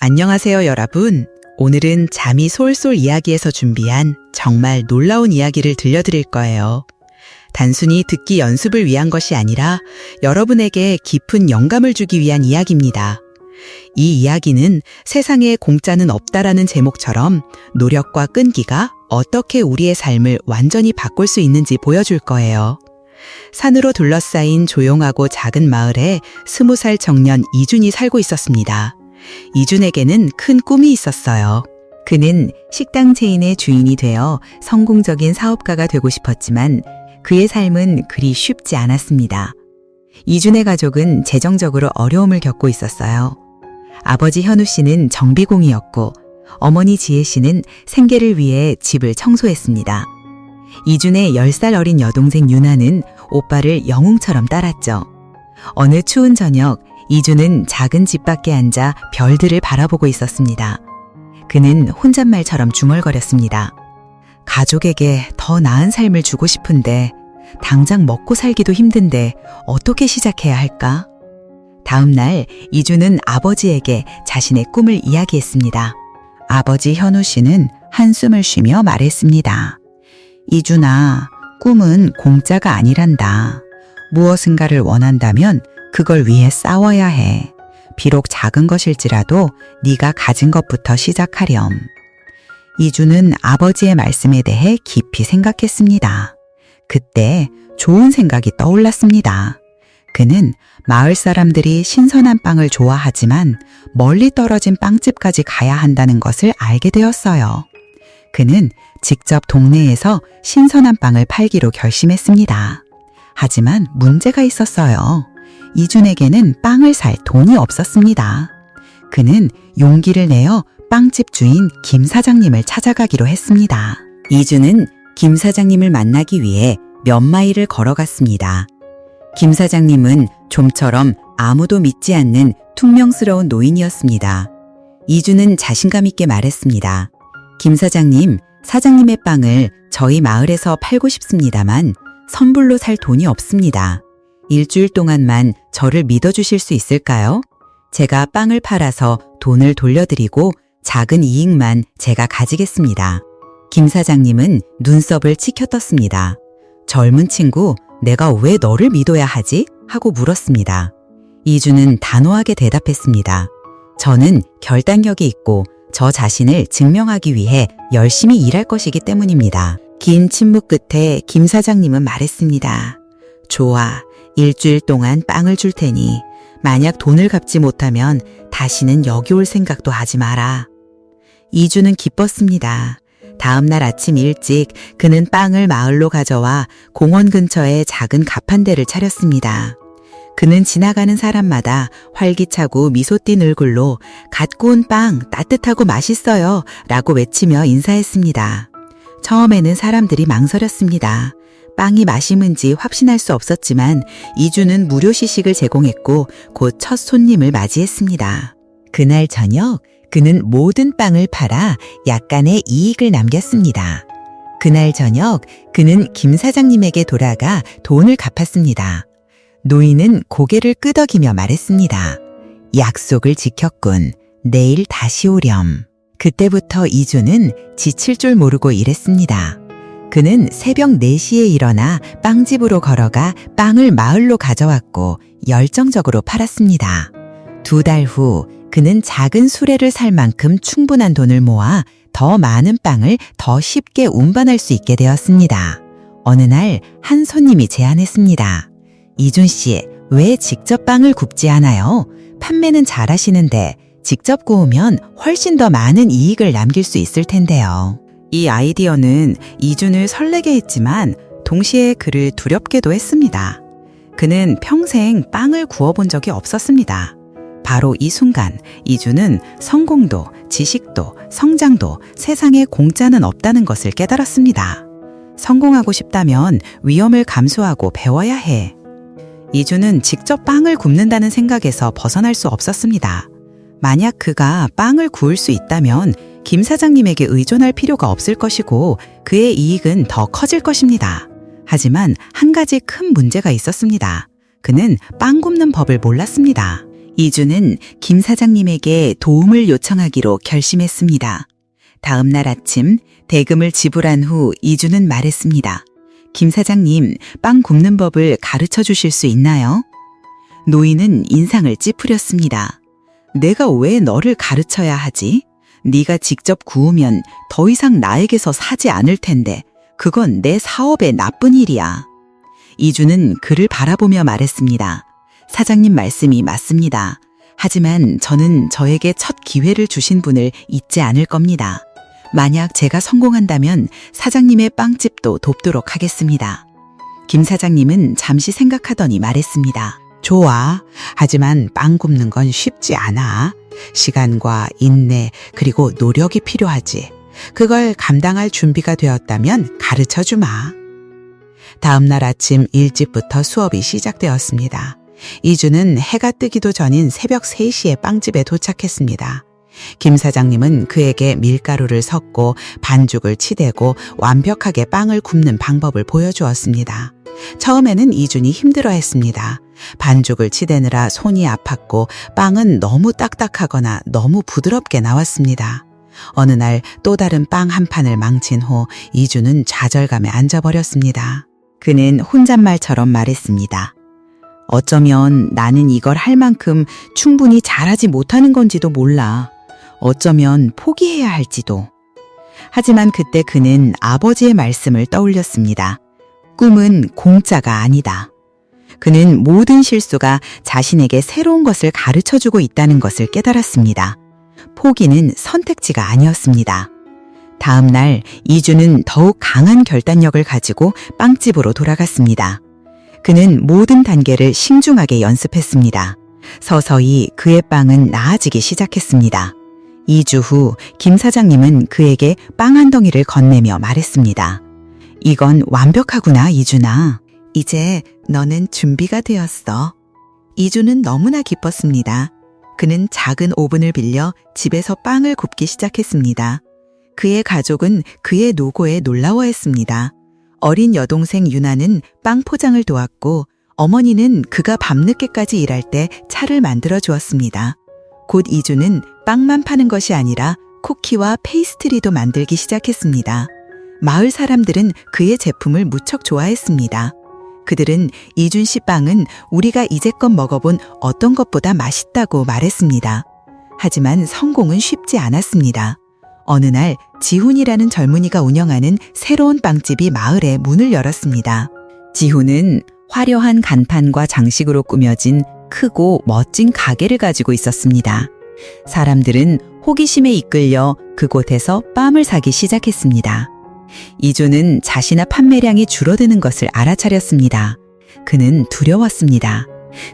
안녕하세요, 여러분. 오늘은 잠이 솔솔 이야기에서 준비한 정말 놀라운 이야기를 들려드릴 거예요. 단순히 듣기 연습을 위한 것이 아니라 여러분에게 깊은 영감을 주기 위한 이야기입니다. 이 이야기는 세상에 공짜는 없다라는 제목처럼 노력과 끈기가 어떻게 우리의 삶을 완전히 바꿀 수 있는지 보여줄 거예요. 산으로 둘러싸인 조용하고 작은 마을에 20살 청년 이준이 살고 있었습니다. 이준에게는 큰 꿈이 있었어요. 그는 식당 체인의 주인이 되어 성공적인 사업가가 되고 싶었지만 그의 삶은 그리 쉽지 않았습니다. 이준의 가족은 재정적으로 어려움을 겪고 있었어요. 아버지 현우 씨는 정비공이었고 어머니 지혜 씨는 생계를 위해 집을 청소했습니다. 이준의 10살 어린 여동생 유나는 오빠를 영웅처럼 따랐죠. 어느 추운 저녁, 이준은 작은 집 밖에 앉아 별들을 바라보고 있었습니다. 그는 혼잣말처럼 중얼거렸습니다. 가족에게 더 나은 삶을 주고 싶은데 당장 먹고 살기도 힘든데 어떻게 시작해야 할까? 다음 날 이준은 아버지에게 자신의 꿈을 이야기했습니다. 아버지 현우 씨는 한숨을 쉬며 말했습니다. 이준아, 꿈은 공짜가 아니란다. 무엇인가를 원한다면 그걸 위해 싸워야 해. 비록 작은 것일지라도 네가 가진 것부터 시작하렴. 이준은 아버지의 말씀에 대해 깊이 생각했습니다. 그때 좋은 생각이 떠올랐습니다. 그는 마을 사람들이 신선한 빵을 좋아하지만 멀리 떨어진 빵집까지 가야 한다는 것을 알게 되었어요. 그는 직접 동네에서 신선한 빵을 팔기로 결심했습니다. 하지만 문제가 있었어요. 이준에게는 빵을 살 돈이 없었습니다. 그는 용기를 내어 빵집 주인 김 사장님을 찾아가기로 했습니다. 이준은 김 사장님을 만나기 위해 몇 마일을 걸어갔습니다. 김 사장님은 좀처럼 아무도 믿지 않는 퉁명스러운 노인이었습니다. 이준은 자신감 있게 말했습니다. 김 사장님, 사장님의 빵을 저희 마을에서 팔고 싶습니다만 선불로 살 돈이 없습니다. 일주일 동안만 저를 믿어주실 수 있을까요? 제가 빵을 팔아서 돈을 돌려드리고 작은 이익만 제가 가지겠습니다. 김 사장님은 눈썹을 치켜떴습니다. 젊은 친구, 내가 왜 너를 믿어야 하지? 하고 물었습니다. 이준은 단호하게 대답했습니다. 저는 결단력이 있고 저 자신을 증명하기 위해 열심히 일할 것이기 때문입니다. 긴 침묵 끝에 김 사장님은 말했습니다. 좋아. 일주일 동안 빵을 줄 테니 만약 돈을 갚지 못하면 다시는 여기 올 생각도 하지 마라. 이준은 기뻤습니다. 다음 날 아침 일찍 그는 빵을 마을로 가져와 공원 근처에 작은 가판대를 차렸습니다. 그는 지나가는 사람마다 활기차고 미소 띤 얼굴로 갓 구운 빵 따뜻하고 맛있어요 라고 외치며 인사했습니다. 처음에는 사람들이 망설였습니다. 빵이 맛있는지 확신할 수 없었지만 이준은 무료 시식을 제공했고 곧 첫 손님을 맞이했습니다. 그날 저녁 그는 모든 빵을 팔아 약간의 이익을 남겼습니다. 그날 저녁 그는 김 사장님에게 돌아가 돈을 갚았습니다. 노인은 고개를 끄덕이며 말했습니다. 약속을 지켰군. 내일 다시 오렴. 그때부터 이준은 지칠 줄 모르고 일했습니다. 그는 새벽 4시에 일어나 빵집으로 걸어가 빵을 마을로 가져왔고 열정적으로 팔았습니다. 2달 후 그는 작은 수레를 살 만큼 충분한 돈을 모아 더 많은 빵을 더 쉽게 운반할 수 있게 되었습니다. 어느 날 한 손님이 제안했습니다. 이준 씨, 왜 직접 빵을 굽지 않아요? 판매는 잘하시는데 직접 구우면 훨씬 더 많은 이익을 남길 수 있을 텐데요. 이 아이디어는 이준을 설레게 했지만 동시에 그를 두렵게도 했습니다. 그는 평생 빵을 구워본 적이 없었습니다. 바로 이 순간 이준은 성공도, 지식도, 성장도 세상에 공짜는 없다는 것을 깨달았습니다. 성공하고 싶다면 위험을 감수하고 배워야 해. 이준은 직접 빵을 굽는다는 생각에서 벗어날 수 없었습니다. 만약 그가 빵을 구울 수 있다면 김 사장님에게 의존할 필요가 없을 것이고 그의 이익은 더 커질 것입니다. 하지만 한 가지 큰 문제가 있었습니다. 그는 빵 굽는 법을 몰랐습니다. 이주는 김 사장님에게 도움을 요청하기로 결심했습니다. 다음 날 아침 대금을 지불한 후 이주는 말했습니다. 김 사장님, 빵 굽는 법을 가르쳐 주실 수 있나요? 노인은 인상을 찌푸렸습니다. 내가 왜 너를 가르쳐야 하지? 네가 직접 구우면 더 이상 나에게서 사지 않을 텐데 그건 내 사업의 나쁜 일이야. 이주는 그를 바라보며 말했습니다. 사장님 말씀이 맞습니다. 하지만 저는 저에게 첫 기회를 주신 분을 잊지 않을 겁니다. 만약 제가 성공한다면 사장님의 빵집도 돕도록 하겠습니다. 김 사장님은 잠시 생각하더니 말했습니다. 좋아. 하지만 빵 굽는 건 쉽지 않아. 시간과 인내 그리고 노력이 필요하지. 그걸 감당할 준비가 되었다면 가르쳐 주마. 다음 날 아침 일찍부터 수업이 시작되었습니다. 이주는 해가 뜨기도 전인 새벽 3시에 빵집에 도착했습니다. 김 사장님은 그에게 밀가루를 섞고 반죽을 치대고 완벽하게 빵을 굽는 방법을 보여주었습니다. 처음에는 이준이 힘들어했습니다. 반죽을 치대느라 손이 아팠고 빵은 너무 딱딱하거나 너무 부드럽게 나왔습니다. 어느 날 또 다른 빵 한 판을 망친 후 이주는 좌절감에 앉아버렸습니다. 그는 혼잣말처럼 말했습니다. 어쩌면 나는 이걸 할 만큼 충분히 잘하지 못하는 건지도 몰라. 어쩌면 포기해야 할지도. 하지만 그때 그는 아버지의 말씀을 떠올렸습니다. 꿈은 공짜가 아니다. 그는 모든 실수가 자신에게 새로운 것을 가르쳐주고 있다는 것을 깨달았습니다. 포기는 선택지가 아니었습니다. 다음 날 이주는 더욱 강한 결단력을 가지고 빵집으로 돌아갔습니다. 그는 모든 단계를 신중하게 연습했습니다. 서서히 그의 빵은 나아지기 시작했습니다. 2주 후 김 사장님은 그에게 빵 한 덩이를 건네며 말했습니다. 이건 완벽하구나, 이준아. 이제 너는 준비가 되었어. 이주는 너무나 기뻤습니다. 그는 작은 오븐을 빌려 집에서 빵을 굽기 시작했습니다. 그의 가족은 그의 노고에 놀라워했습니다. 어린 여동생 유나는 빵 포장을 도왔고 어머니는 그가 밤늦게까지 일할 때 차를 만들어 주었습니다. 곧 이주는 빵만 파는 것이 아니라 쿠키와 페이스트리도 만들기 시작했습니다. 마을 사람들은 그의 제품을 무척 좋아했습니다. 그들은 이준 씨 빵은 우리가 이제껏 먹어본 어떤 것보다 맛있다고 말했습니다. 하지만 성공은 쉽지 않았습니다. 어느 날 지훈이라는 젊은이가 운영하는 새로운 빵집이 마을에 문을 열었습니다. 지훈은 화려한 간판과 장식으로 꾸며진 크고 멋진 가게를 가지고 있었습니다. 사람들은 호기심에 이끌려 그곳에서 빵을 사기 시작했습니다. 이조는 자신의 판매량이 줄어드는 것을 알아차렸습니다. 그는 두려웠습니다.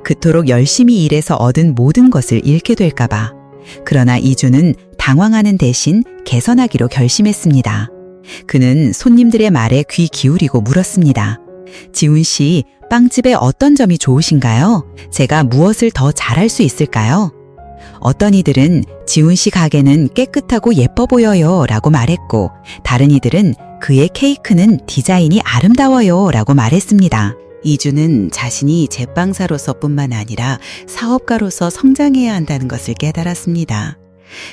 그토록 열심히 일해서 얻은 모든 것을 잃게 될까봐. 그러나 이조는 당황하는 대신 개선하기로 결심했습니다. 그는 손님들의 말에 귀 기울이고 물었습니다. 지훈 씨, 빵집의 어떤 점이 좋으신가요? 제가 무엇을 더 잘할 수 있을까요? 어떤 이들은 지훈 씨 가게는 깨끗하고 예뻐 보여요 라고 말했고, 다른 이들은 그의 케이크는 디자인이 아름다워요 라고 말했습니다. 이주는 자신이 제빵사로서뿐만 아니라 사업가로서 성장해야 한다는 것을 깨달았습니다.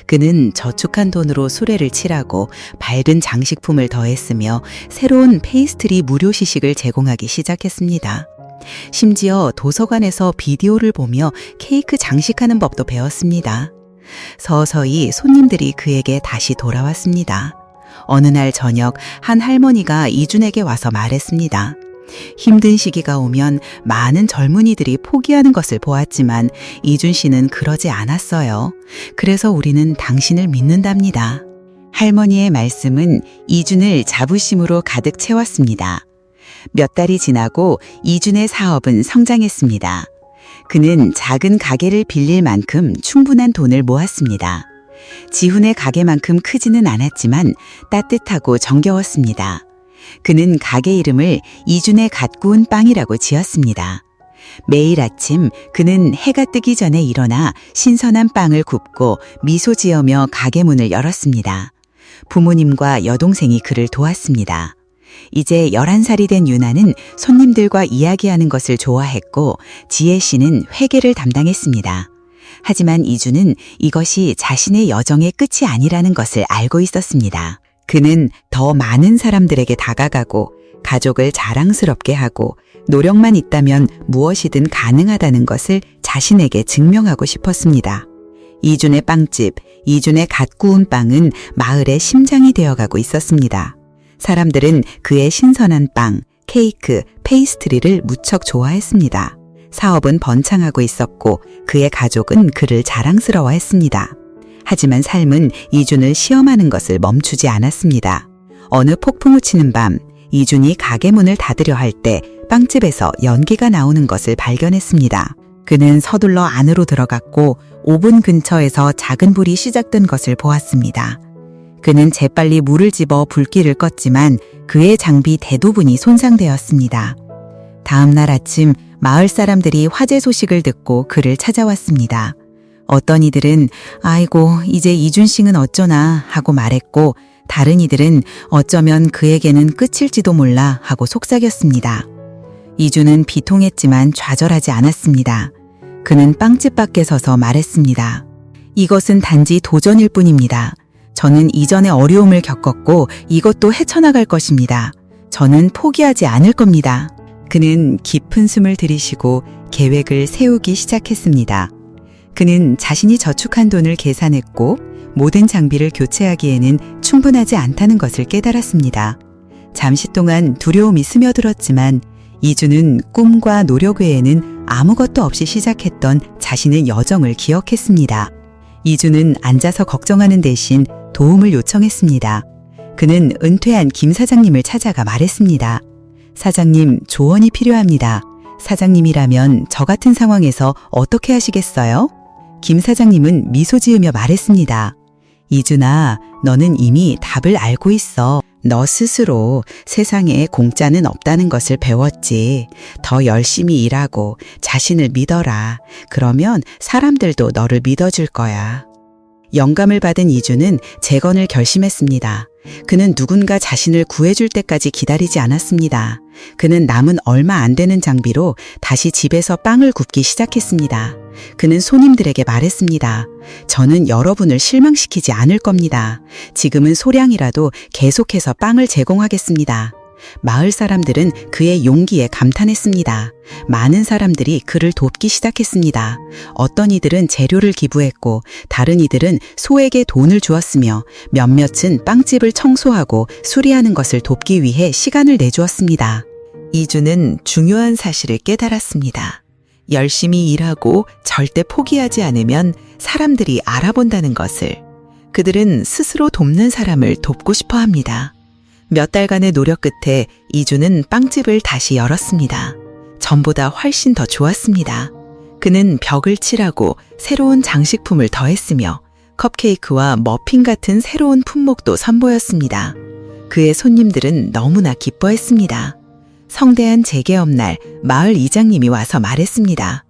그는 저축한 돈으로 수레를 칠하고 밝은 장식품을 더했으며 새로운 페이스트리 무료 시식을 제공하기 시작했습니다. 심지어 도서관에서 비디오를 보며 케이크 장식하는 법도 배웠습니다. 서서히 손님들이 그에게 다시 돌아왔습니다. 어느 날 저녁 한 할머니가 이준에게 와서 말했습니다. 힘든 시기가 오면 많은 젊은이들이 포기하는 것을 보았지만 이준 씨는 그러지 않았어요. 그래서 우리는 당신을 믿는답니다. 할머니의 말씀은 이준을 자부심으로 가득 채웠습니다. 몇 달이 지나고 이준의 사업은 성장했습니다. 그는 작은 가게를 빌릴 만큼 충분한 돈을 모았습니다. 지훈의 가게만큼 크지는 않았지만 따뜻하고 정겨웠습니다. 그는 가게 이름을 이준의 갓 구운 빵이라고 지었습니다. 매일 아침 그는 해가 뜨기 전에 일어나 신선한 빵을 굽고 미소 지으며 가게 문을 열었습니다. 부모님과 여동생이 그를 도왔습니다. 이제 11살이 된 유나는 손님들과 이야기하는 것을 좋아했고 지혜 씨는 회계를 담당했습니다. 하지만 이주는 이것이 자신의 여정의 끝이 아니라는 것을 알고 있었습니다. 그는 더 많은 사람들에게 다가가고 가족을 자랑스럽게 하고 노력만 있다면 무엇이든 가능하다는 것을 자신에게 증명하고 싶었습니다. 이준의 빵집, 이준의 갓 구운 빵은 마을의 심장이 되어가고 있었습니다. 사람들은 그의 신선한 빵, 케이크, 페이스트리를 무척 좋아했습니다. 사업은 번창하고 있었고 그의 가족은 그를 자랑스러워했습니다. 하지만 삶은 이준을 시험하는 것을 멈추지 않았습니다. 어느 폭풍우 치는 밤, 이준이 가게 문을 닫으려 할 때 빵집에서 연기가 나오는 것을 발견했습니다. 그는 서둘러 안으로 들어갔고 오븐 근처에서 작은 불이 시작된 것을 보았습니다. 그는 재빨리 물을 집어 불길을 껐지만 그의 장비 대부분이 손상되었습니다. 다음 날 아침 마을 사람들이 화재 소식을 듣고 그를 찾아왔습니다. 어떤 이들은 아이고 이제 이준 씨는 어쩌나 하고 말했고 다른 이들은 어쩌면 그에게는 끝일지도 몰라 하고 속삭였습니다. 이준은 비통했지만 좌절하지 않았습니다. 그는 빵집 밖에 서서 말했습니다. 이것은 단지 도전일 뿐입니다. 저는 이전에 어려움을 겪었고 이것도 헤쳐나갈 것입니다. 저는 포기하지 않을 겁니다. 그는 깊은 숨을 들이쉬고 계획을 세우기 시작했습니다. 그는 자신이 저축한 돈을 계산했고 모든 장비를 교체하기에는 충분하지 않다는 것을 깨달았습니다. 잠시 동안 두려움이 스며들었지만 이주는 꿈과 노력 외에는 아무것도 없이 시작했던 자신의 여정을 기억했습니다. 이주는 앉아서 걱정하는 대신 도움을 요청했습니다. 그는 은퇴한 김 사장님을 찾아가 말했습니다. 사장님, 조언이 필요합니다. 사장님이라면 저 같은 상황에서 어떻게 하시겠어요? 김 사장님은 미소 지으며 말했습니다. 이준아, 너는 이미 답을 알고 있어. 너 스스로 세상에 공짜는 없다는 것을 배웠지. 더 열심히 일하고 자신을 믿어라. 그러면 사람들도 너를 믿어줄 거야. 영감을 받은 이준은 재건을 결심했습니다. 그는 누군가 자신을 구해줄 때까지 기다리지 않았습니다. 그는 남은 얼마 안 되는 장비로 다시 집에서 빵을 굽기 시작했습니다. 그는 손님들에게 말했습니다. 저는 여러분을 실망시키지 않을 겁니다. 지금은 소량이라도 계속해서 빵을 제공하겠습니다. 마을 사람들은 그의 용기에 감탄했습니다. 많은 사람들이 그를 돕기 시작했습니다. 어떤 이들은 재료를 기부했고 다른 이들은 소에게 돈을 주었으며 몇몇은 빵집을 청소하고 수리하는 것을 돕기 위해 시간을 내주었습니다. 이주는 중요한 사실을 깨달았습니다. 열심히 일하고 절대 포기하지 않으면 사람들이 알아본다는 것을. 그들은 스스로 돕는 사람을 돕고 싶어 합니다. 몇 달간의 노력 끝에 이주는 빵집을 다시 열었습니다. 전보다 훨씬 더 좋았습니다. 그는 벽을 칠하고 새로운 장식품을 더했으며 컵케이크와 머핀 같은 새로운 품목도 선보였습니다. 그의 손님들은 너무나 기뻐했습니다. 성대한 재개업 날 마을 이장님이 와서 말했습니다.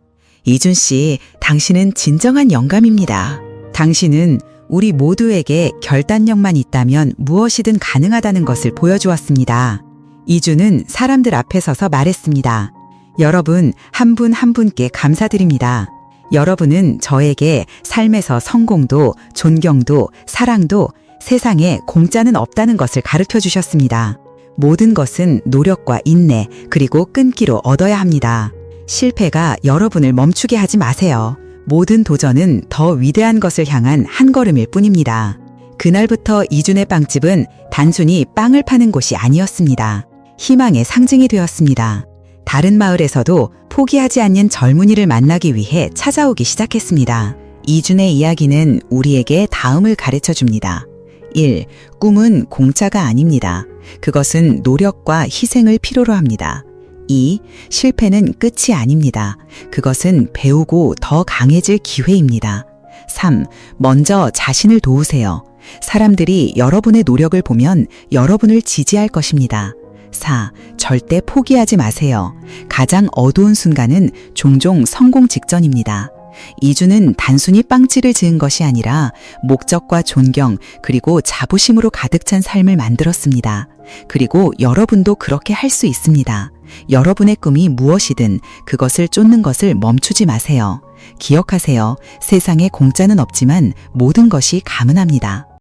이준 씨, 당신은 진정한 영감입니다. 당신은 우리 모두에게 결단력만 있다면 무엇이든 가능하다는 것을 보여주었습니다. 이준은 사람들 앞에 서서 말했습니다. 여러분, 한 분 한 분께 감사드립니다. 여러분은 저에게 삶에서 성공도, 존경도, 사랑도 세상에 공짜는 없다는 것을 가르쳐 주셨습니다. 모든 것은 노력과 인내, 그리고 끈기로 얻어야 합니다. 실패가 여러분을 멈추게 하지 마세요. 모든 도전은 더 위대한 것을 향한 한 걸음일 뿐입니다. 그날부터 이준의 빵집은 단순히 빵을 파는 곳이 아니었습니다. 희망의 상징이 되었습니다. 다른 마을에서도 포기하지 않는 젊은이를 만나기 위해 찾아오기 시작했습니다. 이준의 이야기는 우리에게 다음을 가르쳐 줍니다. 1. 꿈은 공짜가 아닙니다. 그것은 노력과 희생을 필요로 합니다. 2. 실패는 끝이 아닙니다. 그것은 배우고 더 강해질 기회입니다. 3. 먼저 자신을 도우세요. 사람들이 여러분의 노력을 보면 여러분을 지지할 것입니다. 4. 절대 포기하지 마세요. 가장 어두운 순간은 종종 성공 직전입니다. 이주는 단순히 빵집을 지은 것이 아니라 목적과 존경 그리고 자부심으로 가득 찬 삶을 만들었습니다. 그리고 여러분도 그렇게 할 수 있습니다. 여러분의 꿈이 무엇이든 그것을 쫓는 것을 멈추지 마세요. 기억하세요. 세상에 공짜는 없지만 모든 것이 가능합니다.